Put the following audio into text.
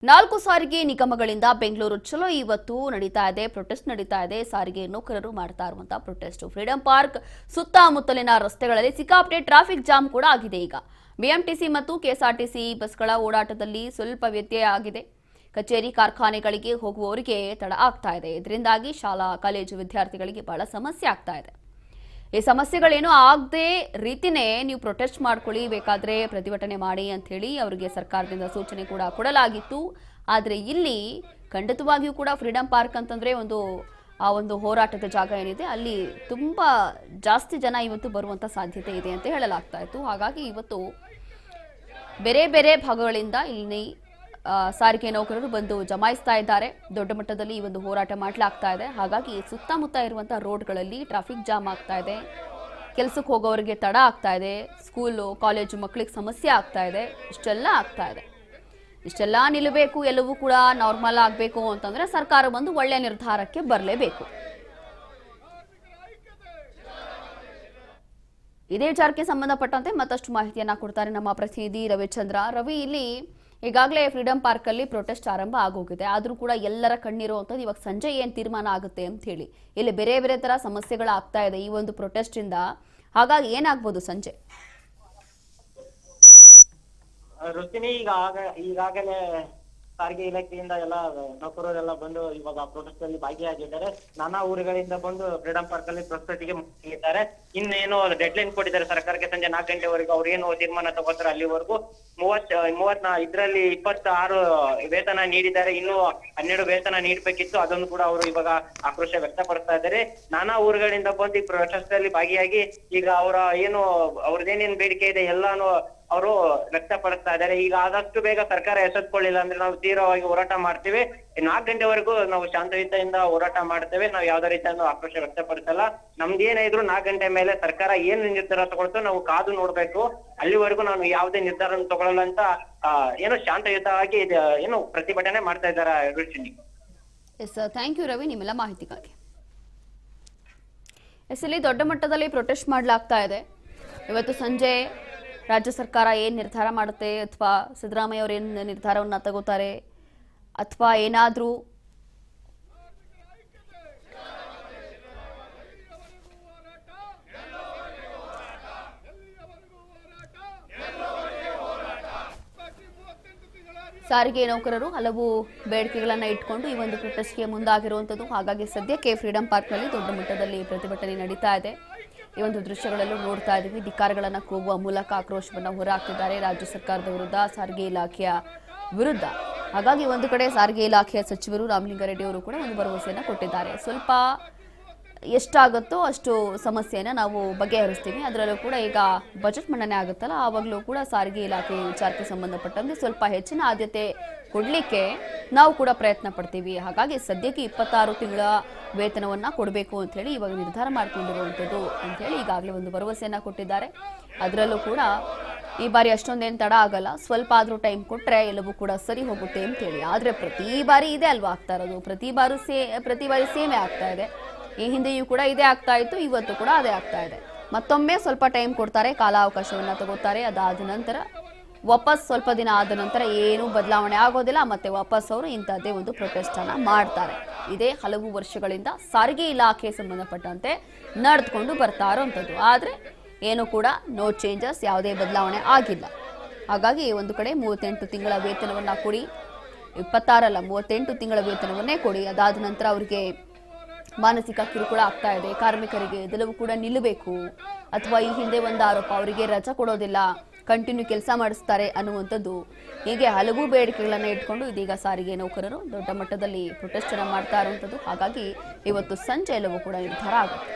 ನಾಲ್ಕು ಸಾರಿಗೆ ನಿಗಮಗಳಿಂದ ಬೆಂಗಳೂರು ಚಲೋ ಇವತ್ತು ನಡೀತಾ ಇದೆ, ಪ್ರೊಟೆಸ್ಟ್ ನಡೀತಾ ಇದೆ. ಸಾರಿಗೆ ನೌಕರರು ಮಾಡ್ತಾ ಇರುವಂತಹ ಪ್ರೊಟೆಸ್ಟ್ ಫ್ರೀಡಂ ಪಾರ್ಕ್ ಸುತ್ತಮುತ್ತಲಿನ ರಸ್ತೆಗಳಲ್ಲಿ ಸಿಕ್ಕಾಪಟ್ಟೆ ಟ್ರಾಫಿಕ್ ಜಾಮ್ ಕೂಡ ಆಗಿದೆ. ಈಗ ಬಿಎಂಟಿಸಿ ಮತ್ತು ಕೆಎಸ್ಆರ್ಟಿಸಿ ಬಸ್ಗಳ ಓಡಾಟದಲ್ಲಿ ಸ್ವಲ್ಪ ವ್ಯತ್ಯಯ ಆಗಿದೆ. ಕಚೇರಿ ಕಾರ್ಖಾನೆಗಳಿಗೆ ಹೋಗುವವರಿಗೆ ತಡ ಆಗ್ತಾ ಇದೆ. ಇದರಿಂದಾಗಿ ಶಾಲಾ ಕಾಲೇಜು ವಿದ್ಯಾರ್ಥಿಗಳಿಗೆ ಬಹಳ ಸಮಸ್ಯೆ ಆಗ್ತಾ ಇದೆ. ಈ ಸಮಸ್ಯೆಗಳೇನು ಆಗದೆ ರೀತಿನೇ ನೀವು ಪ್ರೊಟೆಸ್ಟ್ ಮಾಡ್ಕೊಳ್ಳಿ, ಬೇಕಾದ್ರೆ ಪ್ರತಿಭಟನೆ ಮಾಡಿ ಅಂತ ಹೇಳಿ ಅವರಿಗೆ ಸರ್ಕಾರದಿಂದ ಸೂಚನೆ ಕೂಡ ಕೊಡಲಾಗಿತ್ತು. ಆದರೆ ಇಲ್ಲಿ ಖಂಡಿತವಾಗಿಯೂ ಕೂಡ ಫ್ರೀಡಂ ಪಾರ್ಕ್ ಅಂತಂದ್ರೆ ಒಂದು ಹೋರಾಟದ ಜಾಗ ಏನಿದೆ ಅಲ್ಲಿ ತುಂಬಾ ಜಾಸ್ತಿ ಜನ ಇವತ್ತು ಬರುವಂತ ಸಾಧ್ಯತೆ ಇದೆ ಅಂತ ಹೇಳಲಾಗ್ತಾ ಇತ್ತು. ಹಾಗಾಗಿ ಇವತ್ತು ಬೇರೆ ಬೇರೆ ಭಾಗಗಳಿಂದ ಇಲ್ಲಿ ಸಾರಿಗೆ ನೌಕರರು ಬಂದು ಜಮಾಯಿಸ್ತಾ ಇದ್ದಾರೆ. ದೊಡ್ಡ ಮಟ್ಟದಲ್ಲಿ ಈ ಒಂದು ಹೋರಾಟ ಮಾಡಲಾಗ್ತಾ ಇದೆ. ಹಾಗಾಗಿ ಸುತ್ತಮುತ್ತ ಇರುವಂತಹ ರೋಡ್ಗಳಲ್ಲಿ ಟ್ರಾಫಿಕ್ ಜಾಮ್ ಆಗ್ತಾ ಇದೆ. ಕೆಲಸಕ್ಕೆ ಹೋಗೋರಿಗೆ ತಡ ಆಗ್ತಾ ಇದೆ. ಸ್ಕೂಲು ಕಾಲೇಜು ಮಕ್ಕಳಿಗೆ ಸಮಸ್ಯೆ ಆಗ್ತಾ ಇದೆ. ಇಷ್ಟೆಲ್ಲ ಆಗ್ತಾ ಇದೆ. ಇಷ್ಟೆಲ್ಲ ನಿಲ್ಲಬೇಕು, ಎಲ್ಲವೂ ಕೂಡ ನಾರ್ಮಲ್ ಆಗಬೇಕು ಅಂತಂದ್ರೆ ಸರ್ಕಾರ ಒಂದು ಒಳ್ಳೆಯ ನಿರ್ಧಾರಕ್ಕೆ ಬರಲೇಬೇಕು. ಇದೇ ವಿಚಾರಕ್ಕೆ ಸಂಬಂಧಪಟ್ಟಂತೆ ಮತ್ತಷ್ಟು ಮಾಹಿತಿಯನ್ನ ಕೊಡ್ತಾರೆ ನಮ್ಮ ಪ್ರತಿನಿಧಿ ರವಿಚಂದ್ರ. ರವಿ, ಇಲ್ಲಿ ಈಗಾಗಲೇ ಫ್ರೀಡಂ ಪಾರ್ಕ್ ಅಲ್ಲಿ ಪ್ರೊಟೆಸ್ಟ್ ಆರಂಭ ಆಗೋಗಿದೆ. ಆದ್ರೂ ಕೂಡ ಎಲ್ಲರ ಕಣ್ಣಿರುವಂತದ್ದು ಇವಾಗ ಸಂಜೆ ಏನ್ ತೀರ್ಮಾನ ಆಗುತ್ತೆ ಅಂತ ಹೇಳಿ. ಇಲ್ಲಿ ಬೇರೆ ಬೇರೆ ತರ ಸಮಸ್ಯೆಗಳಾಗ್ತಾ ಇದೆ ಈ ಒಂದು ಪ್ರೊಟೆಸ್ಟ್ ಇಂದ. ಹಾಗಾಗಿ ಏನಾಗ್ಬೋದು ಸಂಜೆ? ರುಚಿನಿ ಈಗಾಗಲೇ ಸಾರಿಗೆ ಇಲಾಖೆಯಿಂದ ಎಲ್ಲ ನೌಕರರೆಲ್ಲ ಬಂದು ಇವಾಗ ಪ್ರೊಟೆಸ್ಟ್ ಅಲ್ಲಿ ಭಾಗಿಯಾಗಿದ್ದಾರೆ. ನಾನಾ ಊರುಗಳಿಂದ ಬಂದು ಫ್ರೀಡಂ ಪಾರ್ಕ್ ಅಲ್ಲಿ ಪ್ರೊಟೆಸ್ಟ್ಗೆ ಮುಗಿದ್ದಾರೆ. ಇನ್ನೇನು ಡೆಡ್ ಲೈನ್ ಕೊಟ್ಟಿದ್ದಾರೆ ಸರ್ಕಾರಕ್ಕೆ, ಸಂಜೆ 4 ಗಂಟೆವರೆಗೂ ಅವ್ರು ಏನು ತೀರ್ಮಾನ ತಗೋತಾರೆ ಅಲ್ಲಿವರೆಗೂ. 26 ವೇತನ ನೀಡಿದ್ದಾರೆ. ಇನ್ನು 12 ವೇತನ ನೀಡಬೇಕಿತ್ತು, ಅದನ್ನು ಕೂಡ ಅವರು ಇವಾಗ ಆಕ್ರೋಶ ವ್ಯಕ್ತಪಡಿಸ್ತಾ ಇದ್ದಾರೆ. ನಾನಾ ಊರುಗಳಿಂದ ಬಂದು ಈ ಪ್ರೊಟೆಸ್ಟ್ ಅಲ್ಲಿ ಭಾಗಿಯಾಗಿ ಈಗ ಅವ್ರದ್ದೇನೇನ್ ಬೇಡಿಕೆ ಇದೆ ಎಲ್ಲಾನು ಅವರು ವ್ಯಕ್ತಪಡಿಸ್ತಾ ಇದ್ದಾರೆ. ಈಗ ಆದಷ್ಟು ಬೇಗ ಸರ್ಕಾರ ಎಸೆದುಕೊಳ್ಳಿಲ್ಲ ಅಂದ್ರೆ ನಾವು ತೀವ್ರವಾಗಿ ಹೋರಾಟ ಮಾಡ್ತೀವಿ. 4 ಗಂಟೆವರೆಗೂ ನಾವು ಶಾಂತಯುತದಿಂದ ಹೋರಾಟ ಮಾಡ್ತೇವೆ. ನಾವು ಯಾವ್ದೇ ರೀತಿಯ ಆಕ್ರೋಶ ವ್ಯಕ್ತಪಡಿಸಲ್ಲ. ನಮ್ದೇನೇ ಇದ್ರು 4 ಗಂಟೆ ಮೇಲೆ ಸರ್ಕಾರ ಏನ್ ನಿರ್ಧಾರ ತಗೊಳ್ತೋ ನಾವು ಕಾದು ನೋಡ್ಬೇಕು. ಅಲ್ಲಿವರೆಗೂ ನಾನು ಯಾವುದೇ ನಿರ್ಧಾರ ತಗೊಳ್ಳಲ್ಲ ಅಂತ ಶಾಂತಯುತವಾಗಿ ಪ್ರತಿಭಟನೆ ಮಾಡ್ತಾ ಇದ್ದಾರೆ ರುಚಿನಿ. ಎಸ್, ಥ್ಯಾಂಕ್ ಯು ರವಿ ನಿಮ್ಮೆಲ್ಲ ಮಾಹಿತಿಗಾಗಿ. ಇಲ್ಲಿ ದೊಡ್ಡ ಮಟ್ಟದಲ್ಲಿ ಪ್ರೊಟೆಸ್ಟ್ ಮಾಡಲಾಗ್ತಾ ಇದೆ. ಇವತ್ತು ಸಂಜೆ ರಾಜ್ಯ ಸರ್ಕಾರ ಏನು ನಿರ್ಧಾರ ಮಾಡುತ್ತೆ, ಅಥವಾ ಸಿದ್ದರಾಮಯ್ಯ ಅವರು ಏನು ನಿರ್ಧಾರವನ್ನು ತಗೋತಾರೆ, ಅಥವಾ ಏನಾದರೂ ಸಾರಿಗೆ ನೌಕರರು ಹಲವು ಬೇಡಿಕೆಗಳನ್ನು ಇಟ್ಕೊಂಡು ಈ ಒಂದು ಪ್ರೊಟೆಸ್ಟ್ಗೆ ಮುಂದಾಗಿರುವಂಥದ್ದು. ಹಾಗಾಗಿ ಸದ್ಯಕ್ಕೆ ಫ್ರೀಡಂ ಪಾರ್ಕ್ನಲ್ಲಿ ದೊಡ್ಡ ಮಟ್ಟದಲ್ಲಿ ಪ್ರತಿಭಟನೆ ನಡೀತಾ ಇದೆ. ಈ ಒಂದು ದೃಶ್ಯಗಳಲ್ಲೂ ನೋಡ್ತಾ ಇದ್ದೀವಿ. ಧಿಕ್ಕಾರಗಳನ್ನು ಕೂಗುವ ಮೂಲಕ ಆಕ್ರೋಶವನ್ನು ಹೊರಹಾಕ್ತಿದ್ದಾರೆ ರಾಜ್ಯ ಸರ್ಕಾರದ ವಿರುದ್ಧ, ಸಾರಿಗೆ ಇಲಾಖೆಯ ವಿರುದ್ಧ. ಹಾಗಾಗಿ ಒಂದು ಕಡೆ ಸಾರಿಗೆ ಇಲಾಖೆಯ ಸಚಿವರು ರಾಮಲಿಂಗಾರೆಡ್ಡಿ ಅವರು ಕೂಡ ಒಂದು ಭರವಸೆಯನ್ನು ಕೊಟ್ಟಿದ್ದಾರೆ. ಸ್ವಲ್ಪ ಎಷ್ಟಾಗುತ್ತೋ ಅಷ್ಟು ಸಮಸ್ಯೆಯನ್ನು ನಾವು ಬಗೆಹರಿಸ್ತೀವಿ. ಅದರಲ್ಲೂ ಕೂಡ ಈಗ ಬಜೆಟ್ ಮಂಡನೆ ಆಗುತ್ತಲ್ಲ, ಆವಾಗಲೂ ಕೂಡ ಸಾರಿಗೆ ಇಲಾಖೆ ವಿಚಾರಕ್ಕೆ ಸಂಬಂಧಪಟ್ಟಂತೆ ಸ್ವಲ್ಪ ಹೆಚ್ಚಿನ ಆದ್ಯತೆ ಕೊಡಲಿಕ್ಕೆ ನಾವು ಕೂಡ ಪ್ರಯತ್ನ ಪಡ್ತೀವಿ. ಹಾಗಾಗಿ ಸದ್ಯಕ್ಕೆ 26 ತಿಂಗಳ ವೇತನವನ್ನು ಕೊಡಬೇಕು ಅಂತ ಹೇಳಿ ಇವಾಗ ನಿರ್ಧಾರ ಮಾಡಿಕೊಂಡಿರುವಂಥದ್ದು ಅಂತ ಹೇಳಿ ಈಗಾಗಲೇ ಒಂದು ಭರವಸೆಯನ್ನು ಕೊಟ್ಟಿದ್ದಾರೆ. ಅದರಲ್ಲೂ ಕೂಡ ಈ ಬಾರಿ ಅಷ್ಟೊಂದೇನು ತಡ ಆಗಲ್ಲ, ಸ್ವಲ್ಪ ಆದರೂ ಟೈಮ್ ಕೊಟ್ಟರೆ ಎಲ್ಲವೂ ಕೂಡ ಸರಿ ಹೋಗುತ್ತೆ ಅಂತ ಹೇಳಿ. ಆದರೆ ಪ್ರತಿ ಬಾರಿ ಇದೇ ಅಲ್ವಾ ಆಗ್ತಾ ಇರೋದು, ಪ್ರತಿ ಬಾರಿ ಸೇಮೇ ಆಗ್ತಾ ಇದೆ. ಈ ಹಿಂದೆಯೂ ಕೂಡ ಇದೇ ಆಗ್ತಾ ಇತ್ತು, ಇವತ್ತು ಕೂಡ ಅದೇ ಆಗ್ತಾ ಇದೆ. ಮತ್ತೊಮ್ಮೆ ಸ್ವಲ್ಪ ಟೈಮ್ ಕೊಡ್ತಾರೆ, ಕಾಲಾವಕಾಶವನ್ನು ತಗೋತಾರೆ. ಅದಾದ ನಂತರ ವಾಪಸ್ ಸ್ವಲ್ಪ ದಿನ ಆದ ನಂತರ ಏನೂ ಬದಲಾವಣೆ ಆಗೋದಿಲ್ಲ, ಮತ್ತೆ ವಾಪಸ್ ಅವರು ಇಂಥದ್ದೇ ಒಂದು ಪ್ರೊಟೆಸ್ಟ್ ಅನ್ನ ಮಾಡ್ತಾರೆ. ಇದೇ ಹಲವು ವರ್ಷಗಳಿಂದ ಸಾರಿಗೆ ಇಲಾಖೆ ಸಂಬಂಧಪಟ್ಟಂತೆ ನಡೆದುಕೊಂಡು ಬರ್ತಾ ಇರೋಂಥದ್ದು. ಆದರೆ ಏನು ಕೂಡ ನೋ ಚೇಂಜಸ್, ಯಾವುದೇ ಬದಲಾವಣೆ ಆಗಿಲ್ಲ. ಹಾಗಾಗಿ ಒಂದು ಕಡೆ 38 ತಿಂಗಳ ವೇತನವನ್ನು ಕೊಡಿ, 26 ಅಲ್ಲ 38 ತಿಂಗಳ ವೇತನವನ್ನೇ ಕೊಡಿ. ಅದಾದ ನಂತರ ಅವರಿಗೆ ಮಾನಸಿಕ ಕಿರುಕುಳ ಆಗ್ತಾ ಇದೆ, ಕಾರ್ಮಿಕರಿಗೆ ಇದೆಲ್ಲವೂ ಕೂಡ ನಿಲ್ಲಬೇಕು. ಅಥವಾ ಈ ಹಿಂದೆ ಒಂದು ಆರೋಪ, ಅವರಿಗೆ ರಜಾ ಕೊಡೋದಿಲ್ಲ, ಕಂಟಿನ್ಯೂ ಕೆಲಸ ಮಾಡಿಸ್ತಾರೆ ಅನ್ನುವಂಥದ್ದು. ಹೀಗೆ ಹಲವು ಬೇಡಿಕೆಗಳನ್ನು ಇಟ್ಕೊಂಡು ಇದೀಗ ಸಾರಿಗೆ ನೌಕರರು ದೊಡ್ಡ ಮಟ್ಟದಲ್ಲಿ ಪ್ರೊಟೆಸ್ಟ್ ಅನ್ನು ಮಾಡ್ತಾ ಇರುವಂಥದ್ದು. ಹಾಗಾಗಿ ಇವತ್ತು ಸಂಜೆ ಎಲ್ಲವೂ ಕೂಡ ನಿರ್ಧಾರ ಆಗುತ್ತೆ.